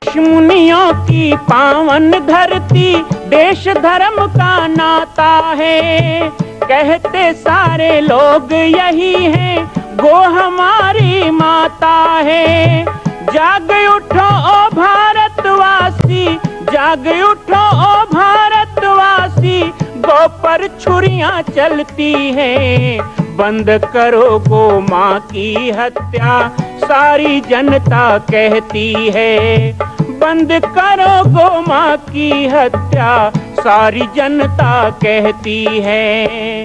ऋषि मुनियों की पावन धरती, देश धर्म का नाता है। कहते सारे लोग यही हैं, गो हमारी माता है। जाग उठो ओ भारतवासी, जाग उठो ओ भारतवासी, गो पर छुरियां चलती हैं। बंद करो गो माँ की हत्या, सारी जनता कहती है। बंद करो गो माँ की हत्या, सारी जनता कहती है।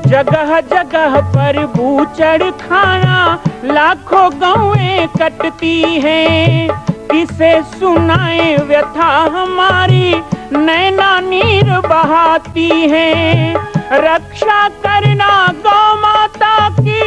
जगह जगह पर बूचड़ खाना, लाखों गौएं कटती हैं। किसे सुनाए व्यथा हमारी, नैना नीर बहाती हैं। रक्षा करना गौ माता की,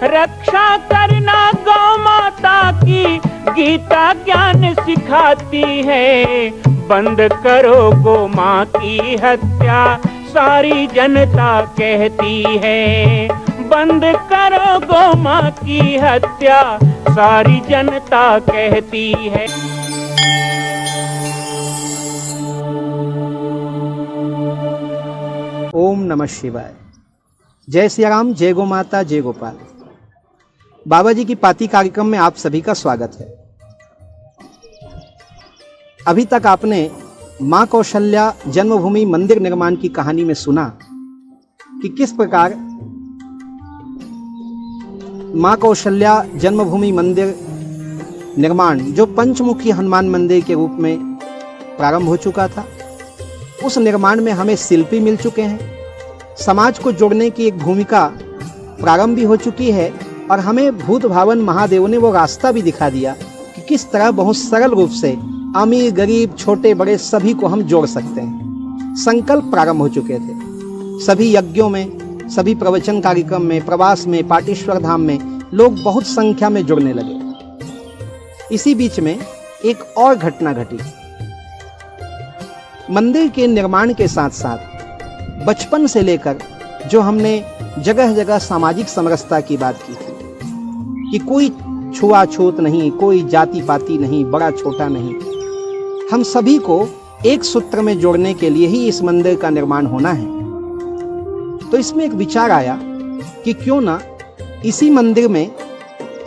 रक्षा करना गौ माता की, गीता ज्ञान सिखाती है। बंद करो गो माँ की हत्या, सारी जनता कहती है। बंद करो गो माँ की हत्या, सारी जनता कहती है। ओम नमः शिवाय। जय सिया राम, जय गो माता, जय गोपाल। बाबा जी की पाती कार्यक्रम में आप सभी का स्वागत है। अभी तक आपने मां कौशल्या जन्मभूमि मंदिर निर्माण की कहानी में सुना कि किस प्रकार मां कौशल्या जन्मभूमि मंदिर निर्माण, जो पंचमुखी हनुमान मंदिर के रूप में प्रारंभ हो चुका था, उस निर्माण में हमें शिल्पी मिल चुके हैं। समाज को जोड़ने की एक भूमिका प्रारंभ भी हो चुकी है और हमें भूत भावन महादेव ने वो रास्ता भी दिखा दिया कि किस तरह बहुत सरल रूप से अमीर गरीब छोटे बड़े सभी को हम जोड़ सकते हैं। संकल्प प्रारंभ हो चुके थे। सभी यज्ञों में, सभी प्रवचन कार्यक्रम में, प्रवास में, पाटेश्वर धाम में लोग बहुत संख्या में जुड़ने लगे। इसी बीच में एक और घटना घटी। मंदिर के निर्माण के साथ साथ बचपन से लेकर जो हमने जगह जगह सामाजिक समरसता की बात की थी कि कोई छुआछूत नहीं, कोई जाति पाति नहीं, बड़ा छोटा नहीं, हम सभी को एक सूत्र में जोड़ने के लिए ही इस मंदिर का निर्माण होना है। तो इसमें एक विचार आया कि क्यों ना इसी मंदिर में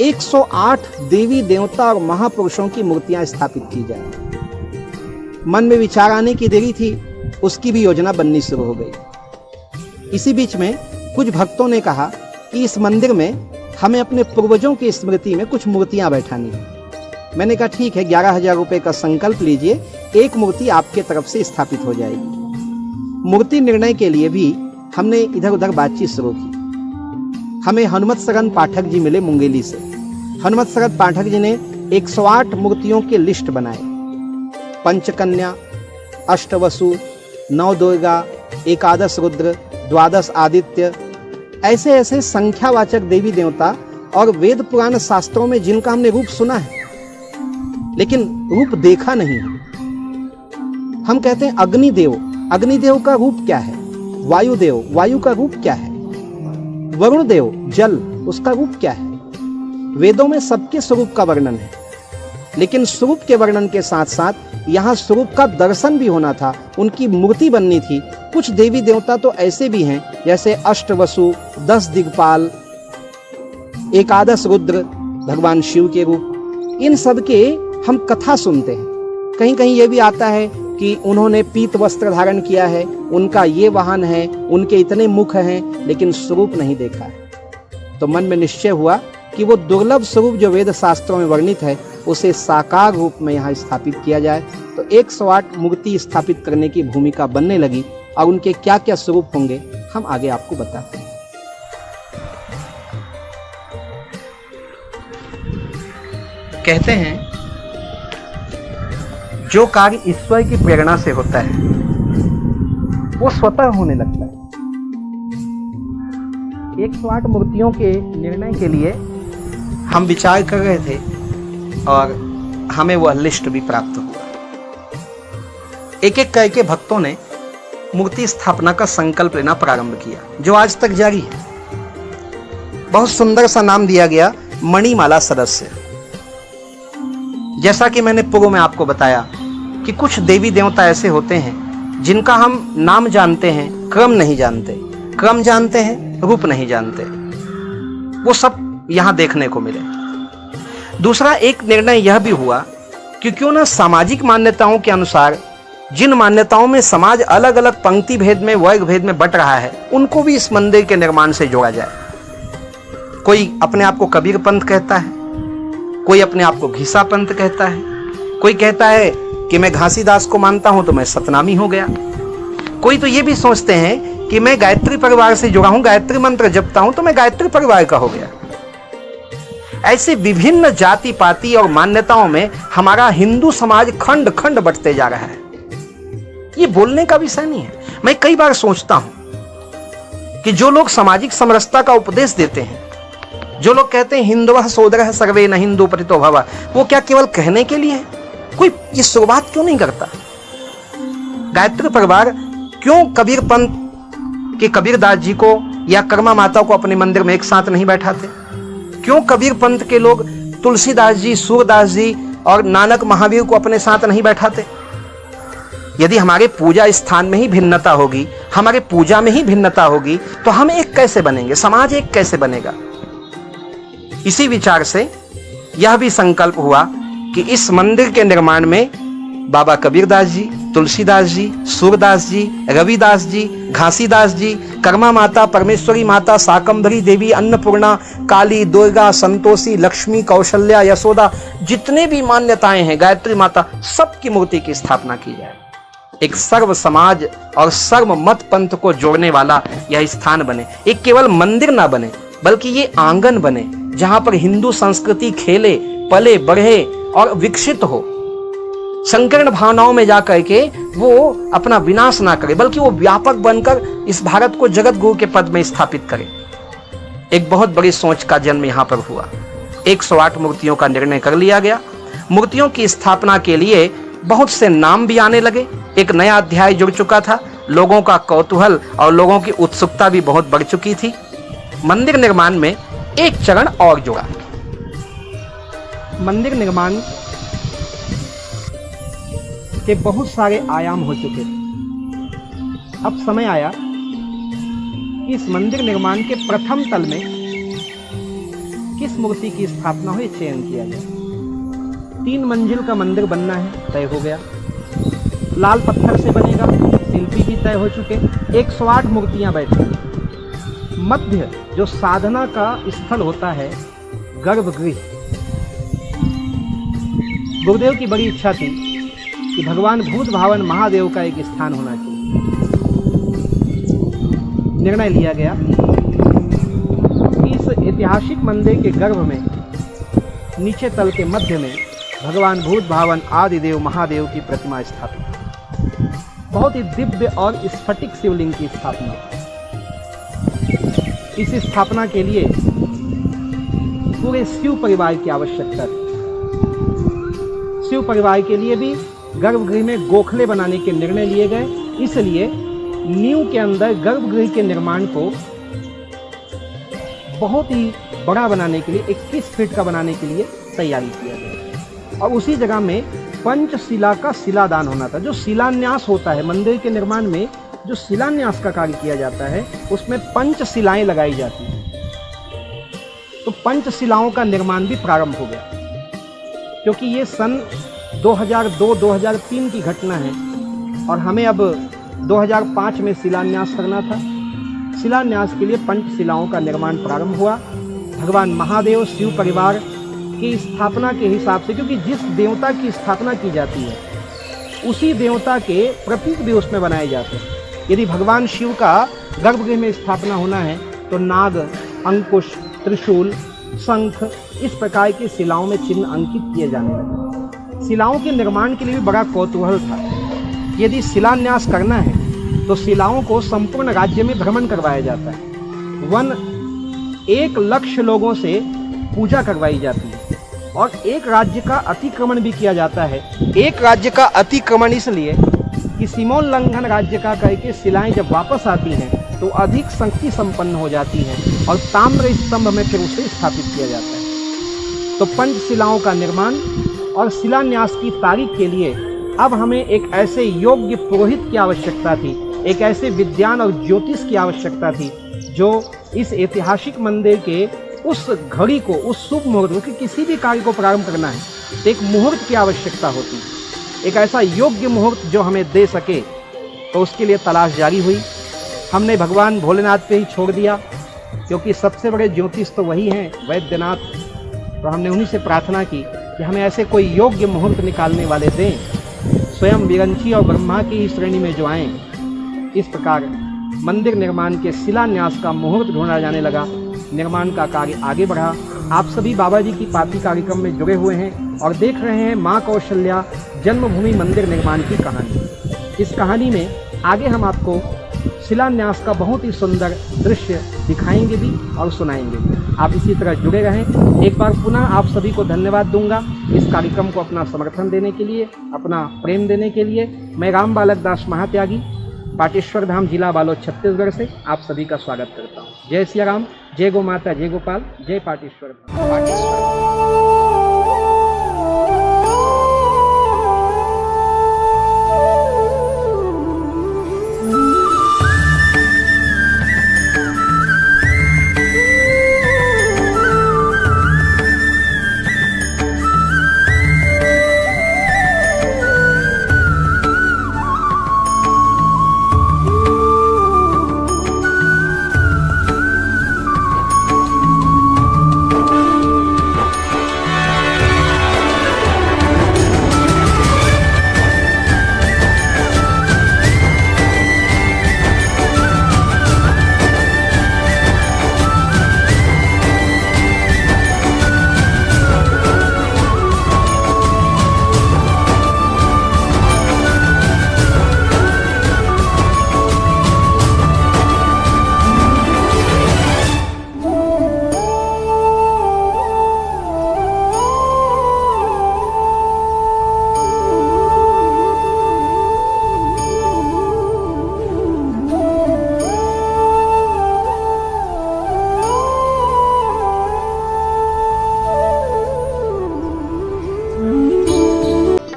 108 देवी देवता और महापुरुषों की मूर्तियां स्थापित की जाए। मन में विचार आने की देरी थी, उसकी भी योजना बननी शुरू हो गई। इसी बीच में कुछ भक्तों ने कहा कि इस मंदिर में हमें अपने पूर्वजों की स्मृति में कुछ मूर्तियां बैठानी है। मैंने कहा ठीक है, 11,000 रुपए का संकल्प लीजिए, एक मूर्ति आपके तरफ से स्थापित हो जाएगी। मूर्ति निर्णय के लिए भी हमने इधर उधर बातचीत शुरू की। हमें हनुमत शरण पाठक जी मिले मुंगेली से। हनुमत शरण पाठक जी ने 108 मूर्तियों की लिस्ट बनाए। पंचकन्या, अष्टवसु, 9 दुर्गा, 11 रुद्र, 12 आदित्य, ऐसे ऐसे संख्यावाचक देवी देवता और वेद पुराण शास्त्रों में जिनका हमने रूप सुना है लेकिन रूप देखा नहीं। हम कहते हैं अग्निदेव, अग्निदेव का रूप क्या है? वायुदेव, वायु का रूप क्या है? वरुण देव, जल, उसका रूप क्या है? वेदों में सबके स्वरूप का वर्णन है, लेकिन स्वरूप के वर्णन के साथ साथ यहाँ स्वरूप का दर्शन भी होना था, उनकी मूर्ति बननी थी। कुछ देवी देवता तो ऐसे भी हैं जैसे अष्टवसु, 10 दिग्पाल, 11 रुद्र, भगवान शिव के रूप। इन सब के हम कथा सुनते हैं। कहीं कहीं ये भी आता है कि उन्होंने पीत वस्त्र धारण किया है, उनका ये वाहन है, उनके इतने मुख हैं, लेकिन स्वरूप नहीं देखा है। तो मन में निश्चय हुआ कि वो दुर्लभ स्वरूप जो वेद शास्त्रों में वर्णित है, उसे साकार रूप में यहाँ स्थापित किया जाए। तो 108 मूर्ति स्थापित करने की भूमिका बनने लगी और उनके क्या क्या स्वरूप होंगे हम आगे आपको बताते हैं। कहते हैं जो कार्य ईश्वर की प्रेरणा से होता है वो स्वतः होने लगता है। 108 मूर्तियों के निर्णय के लिए हम विचार कर रहे थे और हमें वह लिस्ट भी प्राप्त हुआ। एक एक करके भक्तों ने मूर्ति स्थापना का संकल्प लेना प्रारंभ किया, जो आज तक जारी है। बहुत सुंदर सा नाम दिया गया, मणिमाला सदस्य। जैसा कि मैंने पूर्व में आपको बताया कि कुछ देवी देवता ऐसे होते हैं जिनका हम नाम जानते हैं, क्रम नहीं जानते, क्रम जानते हैं, रूप नहीं जानते। वो सब यहां देखने को मिले। दूसरा एक निर्णय यह भी हुआ कि क्यों ना सामाजिक मान्यताओं के अनुसार जिन मान्यताओं में समाज अलग अलग पंक्ति भेद में, वर्ग भेद में बट रहा है, उनको भी इस मंदिर के निर्माण से जोड़ा जाए। कोई अपने आप को कबीर पंथ कहता है, कोई अपने आप को घिसा पंथ कहता है, कोई कहता है कि मैं घासीदास को मानता हूं तो मैं सतनामी हो गया। कोई तो ये भी सोचते हैं कि मैं गायत्री परिवार से जुड़ा हूं, गायत्री मंत्र जपता हूं तो मैं गायत्री परिवार का हो गया। ऐसे विभिन्न जाति पाति और मान्यताओं में हमारा हिंदू समाज खंड खंड बंटते जा रहा है। ये बोलने का विषय नहीं है। मैं कई बार सोचता हूं कि जो लोग सामाजिक समरसता का उपदेश देते हैं, जो लोग कहते हैं हिंदुवः सोदरः सर्वे न हिंदू प्रतितो भव, वो क्या केवल कहने के लिए है? कोई ये शुरुआत क्यों नहीं करता? गायत्री परिवार क्यों कबीर पंथ के कबीरदास जी को या कर्मा माता को अपने मंदिर में एक साथ नहीं बैठाते? क्यों कबीर पंथ के लोग तुलसीदास जी, सूरदास जी और नानक महावीर को अपने साथ नहीं बैठाते? यदि हमारे पूजा स्थान में ही भिन्नता होगी, हमारे पूजा में ही भिन्नता होगी, तो हम एक कैसे बनेंगे? समाज एक कैसे बनेगा? इसी विचार से यह भी संकल्प हुआ कि इस मंदिर के निर्माण में बाबा कबीरदास जी, तुलसीदास जी, सूरदास जी, रविदास जी, घासीदास जी, कर्मा माता, परमेश्वरी माता, शाकंभरी देवी, अन्नपूर्णा, काली, दुर्गा, संतोषी, लक्ष्मी, कौशल्या, यशोदा, जितने भी मान्यताएं हैं, गायत्री माता, सबकी मूर्ति की स्थापना की जाए। एक सर्व समाज और सर्व मत पंथ को जोड़ने वाला यह स्थान बने। एक केवल मंदिर ना बने, बल्कि ये आंगन बने जहां पर हिंदू संस्कृति खेले, पले, बढ़े और विकसित हो। संकीर्ण भावनाओं में जाकर के वो अपना विनाश ना करे, बल्कि वो व्यापक बनकर इस भारत को जगत गुरु के पद में स्थापित करे। एक बहुत बड़ी सोच का जन्म यहां पर हुआ। 108 मूर्तियों का निर्णय कर लिया गया। मूर्तियों की स्थापना के लिए बहुत से नाम भी आने लगे। एक नया अध्याय जुड़ चुका था। लोगों का कौतूहल और लोगों की उत्सुकता भी बहुत बढ़ चुकी थी। मंदिर निर्माण में एक चरण और जुड़ा। मंदिर निर्माण के बहुत सारे आयाम हो चुके थे। अब समय आया कि इस मंदिर निर्माण के प्रथम तल में किस मूर्ति की स्थापना हो, ये चयन किया गया। 3 मंजिल का मंदिर बनना है, तय हो गया। लाल पत्थर से बनेगा, शिल्पी भी तय हो चुके। 108 मूर्तियां बैठी। मध्य जो साधना का स्थल होता है, गर्भगृह। गुरुदेव की बड़ी इच्छा थी कि भगवान भूत भावन महादेव का एक स्थान होना चाहिए। निर्णय लिया गया कि इस ऐतिहासिक मंदिर के गर्भ में, नीचे तल के मध्य में भगवान भूत भावन आदिदेव महादेव की प्रतिमा स्थापित। बहुत ही दिव्य और स्फटिक शिवलिंग की स्थापना। इस स्थापना के लिए पूरे शिव परिवार की आवश्यकता थी। शिव परिवार के लिए भी गर्भगृह में गोखले बनाने के निर्णय लिए गए। इसलिए नींव के अंदर गर्भगृह के निर्माण को बहुत ही बड़ा बनाने के लिए, 21 फीट का बनाने के लिए तैयारी किया गया। और उसी जगह में पंचशिला का शिलादान होना था। जो शिलान्यास होता है मंदिर के निर्माण में, जो शिलान्यास का कार्य किया जाता है, उसमें पंचशिलाएं लगाई जाती हैं। तो पंचशिलाओं का निर्माण भी प्रारंभ हो गया, क्योंकि ये सन 2002-2003 की घटना है और हमें अब 2005 में शिलान्यास करना था। शिलान्यास के लिए पंचशिलाओं का निर्माण प्रारंभ हुआ। भगवान महादेव शिव परिवार की स्थापना के हिसाब से, क्योंकि जिस देवता की स्थापना की जाती है उसी देवता के प्रतीक भी उसमें बनाए जाते हैं। यदि भगवान शिव का गर्भगृह में स्थापना होना है तो नाग, अंकुश, त्रिशूल, शंख, इस प्रकार की शिलाओं में चिन्ह अंकित किए जाने लगे। शिलाओं के निर्माण के लिए भी बड़ा कौतूहल था। यदि शिलान्यास करना है तो शिलाओं को संपूर्ण राज्य में भ्रमण करवाया जाता है। 1 लाख लोगों से पूजा करवाई जाती है। और एक राज्य का अतिक्रमण भी किया जाता है। एक राज्य का अतिक्रमण इसलिए कि सीमोल्लंघन राज्य का करके शिलाएं जब वापस आती हैं तो अधिक शक्ति संपन्न हो जाती हैं और ताम्र स्तंभ में फिर उसे स्थापित किया जाता है। तो पंचशिलाओं का निर्माण और शिलान्यास की तारीख के लिए अब हमें एक ऐसे योग्य पुरोहित की आवश्यकता थी, एक ऐसे विद्वान और ज्योतिष की आवश्यकता थी जो इस ऐतिहासिक मंदिर के उस घड़ी को, उस शुभ मुहूर्त को, किसी भी कार्य को प्रारंभ करना है तो एक मुहूर्त की आवश्यकता होती है, एक ऐसा योग्य मुहूर्त जो हमें दे सके। तो उसके लिए तलाश जारी हुई। हमने भगवान भोलेनाथ पे ही छोड़ दिया क्योंकि सबसे बड़े ज्योतिष तो वही हैं, वैद्यनाथ। तो हमने उन्हीं से प्रार्थना की कि हमें ऐसे कोई योग्य मुहूर्त निकालने वाले दें, स्वयं विरंची और ब्रह्मा की श्रेणी में जो आएँ। इस प्रकार मंदिर निर्माण के शिलान्यास का मुहूर्त ढूंढा जाने लगा। निर्माण का कार्य आगे बढ़ा। आप सभी बाबा जी की पार्टी कार्यक्रम में जुड़े हुए हैं और देख रहे हैं माँ कौशल्या जन्मभूमि मंदिर निर्माण की कहानी। इस कहानी में आगे हम आपको शिलान्यास का बहुत ही सुंदर दृश्य दिखाएंगे भी और सुनाएंगे भी। आप इसी तरह जुड़े रहें। एक बार पुनः आप सभी को धन्यवाद दूंगा इस कार्यक्रम को अपना समर्थन देने के लिए, अपना प्रेम देने के लिए। मैं राम बालक दास महात्यागी, पाटेश्वर धाम, जिला बालोद, छत्तीसगढ़ से आप सभी का स्वागत करता हूँ। जय सिया राम, जय गो माता, जय गोपाल, जय पाटेश्वर धाम।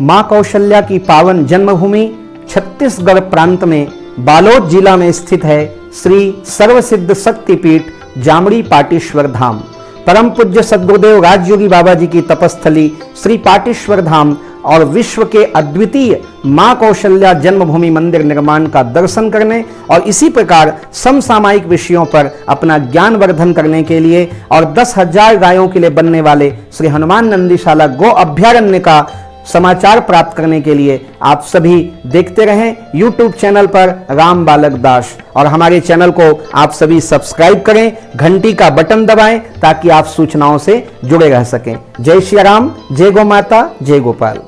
मां कौशल्या की पावन जन्मभूमि छत्तीसगढ़ प्रांत में बालोद जिला में स्थित है श्री सर्वसिद्ध शक्तिपीठ जामड़ी पाटेश्वर धाम। परम पूज्य सद्गुरुदेव राजयोगी बाबा जी की तपस्थली श्री पाटेश्वर धाम और विश्व के अद्वितीय मां कौशल्या जन्मभूमि मंदिर निर्माण का दर्शन करने और इसी प्रकार समसामयिक विषयों पर अपना ज्ञान वर्धन करने के लिए और 10,000 गायों के लिए बनने वाले श्री हनुमान नंदीशाला गो अभ्यारण्य का समाचार प्राप्त करने के लिए आप सभी देखते रहें YouTube चैनल पर राम बालक दास, और हमारे चैनल को आप सभी सब्सक्राइब करें, घंटी का बटन दबाएं ताकि आप सूचनाओं से जुड़े रह सकें। जय श्री राम, जय गो माता, जय गोपाल।